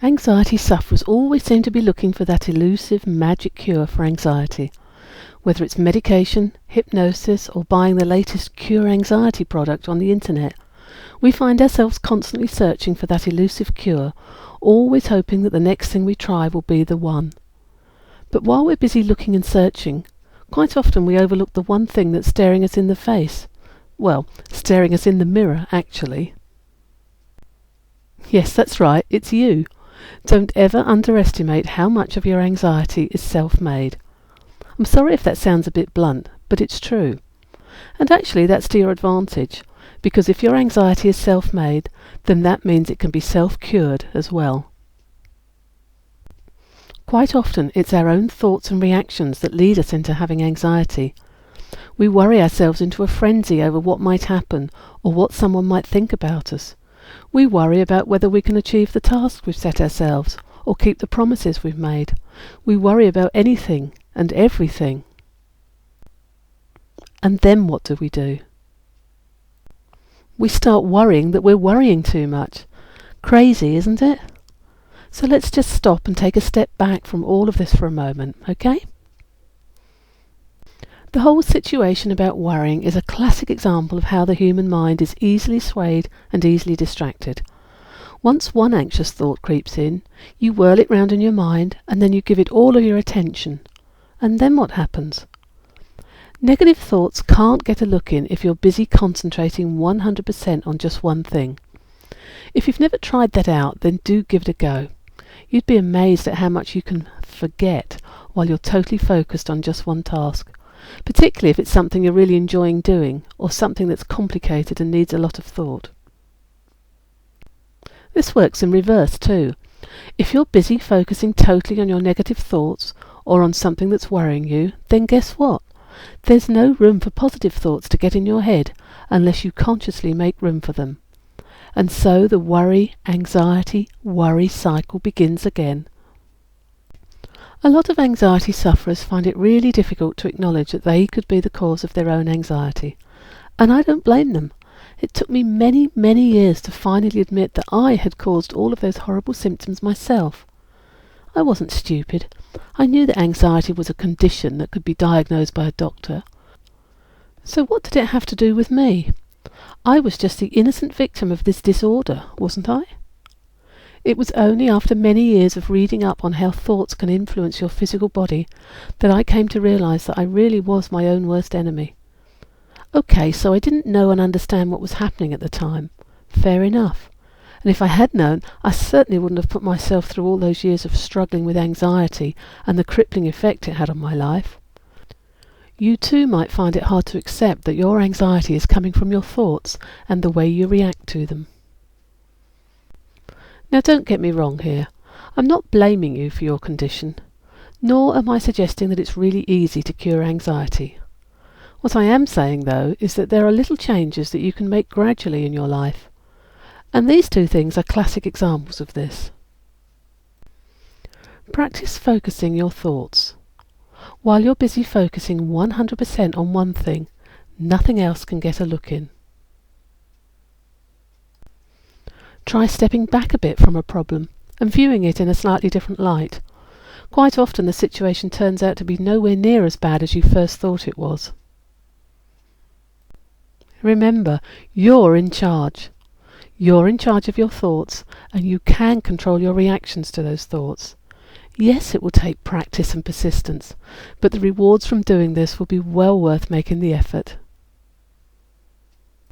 Anxiety sufferers always seem to be looking for that elusive magic cure for anxiety. Whether it's medication, hypnosis, or buying the latest cure anxiety product on the internet, we find ourselves constantly searching for that elusive cure, always hoping that the next thing we try will be the one. But while we're busy looking and searching, quite often we overlook the one thing that's staring us in the face. Well, staring us in the mirror, actually. Yes, that's right, it's you. Don't ever underestimate how much of your anxiety is self-made. I'm sorry if that sounds a bit blunt, but it's true. And actually that's to your advantage, because if your anxiety is self-made, then that means it can be self-cured as well. Quite often it's our own thoughts and reactions that lead us into having anxiety. We worry ourselves into a frenzy over what might happen or what someone might think about us. We worry about whether we can achieve the task we've set ourselves or keep the promises we've made. We worry about anything and everything. And then what do? We start worrying that we're worrying too much. Crazy, isn't it? So let's just stop and take a step back from all of this for a moment, okay? The whole situation about worrying is a classic example of how the human mind is easily swayed and easily distracted. Once one anxious thought creeps in, you whirl it round in your mind and then you give it all of your attention. And then what happens? Negative thoughts can't get a look in if you're busy concentrating 100% on just one thing. If you've never tried that out, then do give it a go. You'd be amazed at how much you can forget while you're totally focused on just one task, particularly if it's something you're really enjoying doing or something that's complicated and needs a lot of thought. This works in reverse too. If you're busy focusing totally on your negative thoughts or on something that's worrying you, then guess what? There's no room for positive thoughts to get in your head unless you consciously make room for them. And so the worry, anxiety, worry cycle begins again. A lot of anxiety sufferers find it really difficult to acknowledge that they could be the cause of their own anxiety. And I don't blame them. It took me many, many years to finally admit that I had caused all of those horrible symptoms myself. I wasn't stupid. I knew that anxiety was a condition that could be diagnosed by a doctor. So what did it have to do with me? I was just the innocent victim of this disorder, wasn't I? It was only after many years of reading up on how thoughts can influence your physical body that I came to realise that I really was my own worst enemy. Okay, so I didn't know and understand what was happening at the time. Fair enough. And if I had known, I certainly wouldn't have put myself through all those years of struggling with anxiety and the crippling effect it had on my life. You too might find it hard to accept that your anxiety is coming from your thoughts and the way you react to them. Now don't get me wrong here. I'm not blaming you for your condition, nor am I suggesting that it's really easy to cure anxiety. What I am saying, though, is that there are little changes that you can make gradually in your life. And these two things are classic examples of this. Practice focusing your thoughts. While you're busy focusing 100% on one thing, nothing else can get a look in. Try stepping back a bit from a problem and viewing it in a slightly different light. Quite often the situation turns out to be nowhere near as bad as you first thought it was. Remember, you're in charge. You're in charge of your thoughts, and you can control your reactions to those thoughts. Yes, it will take practice and persistence, but the rewards from doing this will be well worth making the effort.